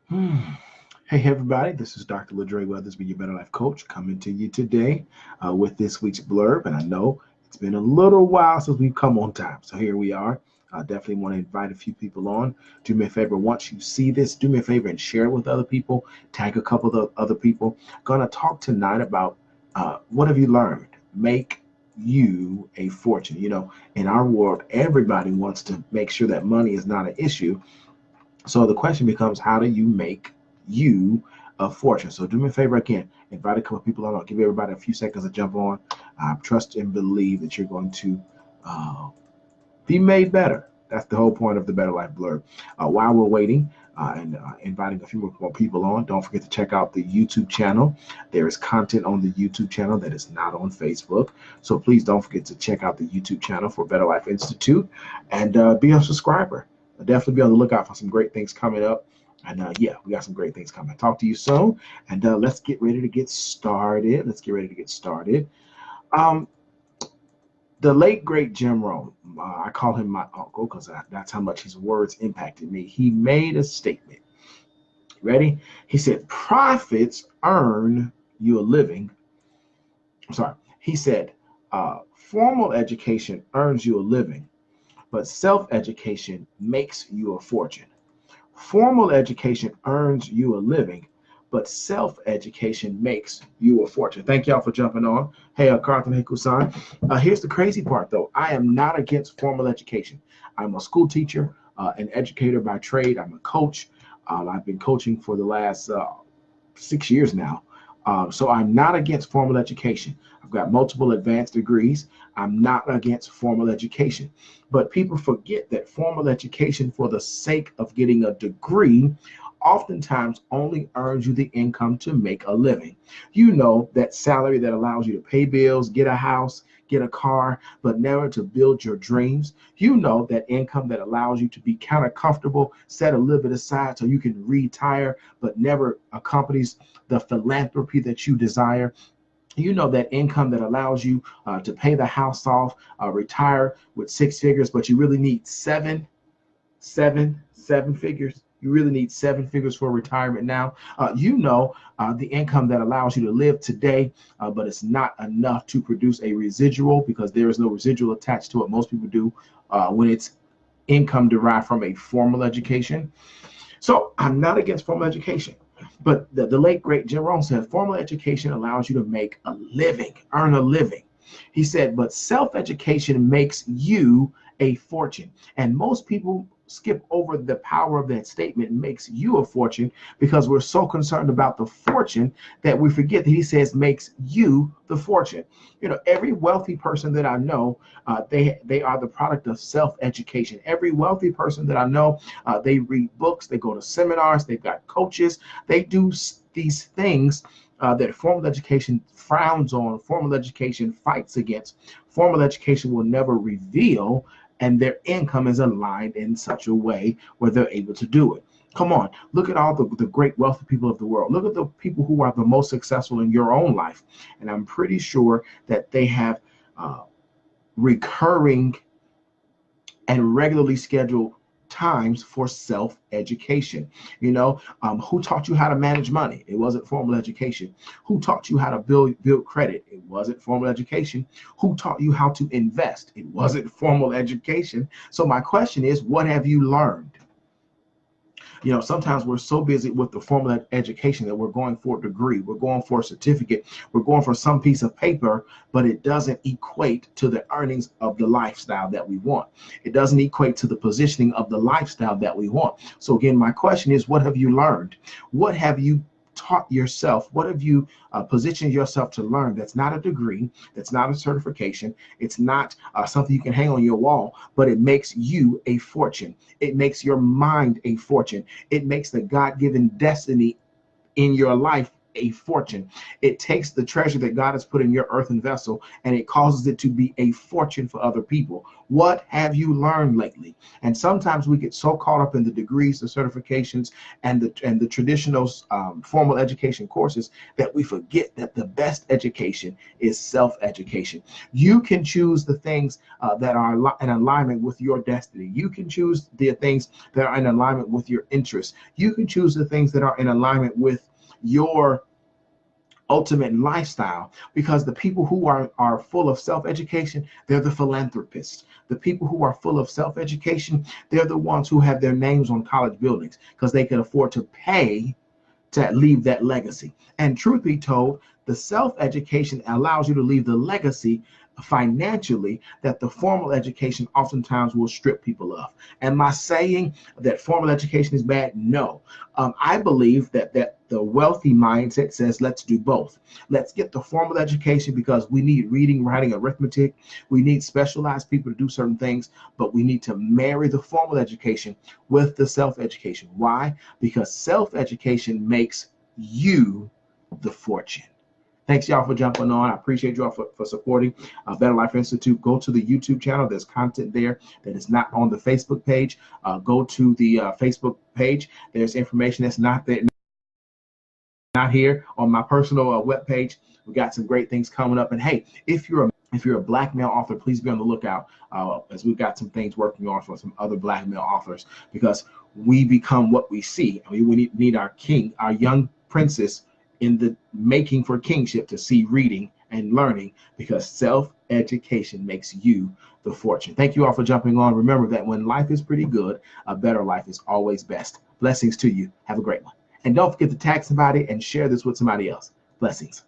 Hmm. Hey everybody, this is Dr. LaDre Weathersby, your Better Life Coach, coming to you today with this week's blurb. And I know it's been a little while since we've come on time, so here we are. I definitely want to invite a few people on. Do me a favor, once you see this, do me a favor and share it with other people. Tag a couple of other people. Gonna talk tonight about what have you learned? Make you a fortune. In our world, everybody wants to make sure that money is not an issue, so the question becomes, how do you make you a fortune? So do me a favor again, invite a couple of people on. I'll give everybody a few seconds to jump on. I trust and believe that you're going to uh, be made better. That's the whole point of the Better Life Blurb. While we're waiting and inviting a few more people on, don't forget to check out the YouTube channel. There is content on the YouTube channel that is not on Facebook. So please don't forget to check out the YouTube channel for Better Life Institute and be a subscriber. Definitely be on the lookout for some great things coming up. And yeah, we got some great things coming. Talk to you soon. And let's get ready to get started. Um, the late great Jim Rohn, I call him my uncle because that's how much his words impacted me. He made a statement. Ready? He said, "Profits earn you a living." I'm sorry. He said, "Formal education earns you a living, but self-education makes you a fortune." Formal education earns you a living, but self-education makes you a fortune. Thank y'all for jumping on. Hey, Carlton, hey, Kusan. Here's the crazy part, though. I am not against formal education. I'm a school teacher, an educator by trade. I'm a coach. I've been coaching for the last 6 years now. So I'm not against formal education. I've got multiple advanced degrees. I'm not against formal education. But people forget that formal education, for the sake of getting a degree, oftentimes only earns you the income to make a living. You know, that salary that allows you to pay bills, get a house, get a car, but never to build your dreams. You know, that income that allows you to be kind of comfortable, set a little bit aside so you can retire, but never accompanies the philanthropy that you desire. You know, that income that allows you to pay the house off, retire with six figures, but you really need seven figures. You really need seven figures for retirement now. The income that allows you to live today, but it's not enough to produce a residual because there is no residual attached to it. Most people do when it's income derived from a formal education. So I'm not against formal education. But the late great Jim Rohn said formal education allows you to make a living, earn a living. He said, but self education makes you a fortune. And most people skip over the power of that statement, makes you a fortune, because we're so concerned about the fortune that we forget that he says makes you the fortune. Every wealthy person that I know, they are the product of self education. Every wealthy person that I know, they read books, they go to seminars, they've got coaches, they do these things that formal education frowns on, formal education fights against, formal education will never reveal, and their income is aligned in such a way where they're able to do it. Come on, look at all the great wealthy people of the world. Look at the people who are the most successful in your own life. And I'm pretty sure that they have recurring and regularly scheduled times for self-education. Who taught you how to manage money? It wasn't formal education. Who taught you how to build credit? It wasn't formal education. Who taught you how to invest? It wasn't formal education. So my question is, what have you learned? Sometimes we're so busy with the formal education that we're going for a degree, we're going for a certificate, we're going for some piece of paper, but it doesn't equate to the earnings of the lifestyle that we want. It doesn't equate to the positioning of the lifestyle that we want. So again, my question is, what have you learned? What have you taught yourself? What have you positioned yourself to learn? That's not a degree, that's not a certification, it's not something you can hang on your wall, but it makes you a fortune. It makes your mind a fortune. It makes the God-given destiny in your life a fortune. It takes the treasure that God has put in your earthen vessel and it causes it to be a fortune for other people. What have you learned lately? And sometimes we get so caught up in the degrees, the certifications, and the traditional formal education courses that we forget that the best education is self-education. You can choose the things that are in alignment with your destiny. You can choose the things that are in alignment with your interests. You can choose the things that are in alignment with your ultimate lifestyle, because the people who are full of self-education, they're the philanthropists. The people who are full of self-education, they're the ones who have their names on college buildings because they can afford to pay to leave that legacy. And truth be told, the self-education allows you to leave the legacy financially that the formal education oftentimes will strip people of. Am I saying that formal education is bad? No. I believe that the wealthy mindset says, let's do both. Let's get the formal education because we need reading, writing, arithmetic. We need specialized people to do certain things, but we need to marry the formal education with the self-education. Why? Because self-education makes you the fortune. Thanks, y'all, for jumping on. I appreciate y'all for supporting Better Life Institute. Go to the YouTube channel. There's content there that is not on the Facebook page. Go to the Facebook page. There's information that's not there, not here on my personal web page. We got some great things coming up. And hey, if you're a Black male author, please be on the lookout as we've got some things working on for some other Black male authors, because we become what we see. I mean, we need our king, our young princess in the making for kingship to see reading and learning, because self-education makes you the fortune. Thank you all for jumping on. Remember that when life is pretty good, a better life is always best. Blessings to you. Have a great one. And don't forget to tag somebody and share this with somebody else. Blessings.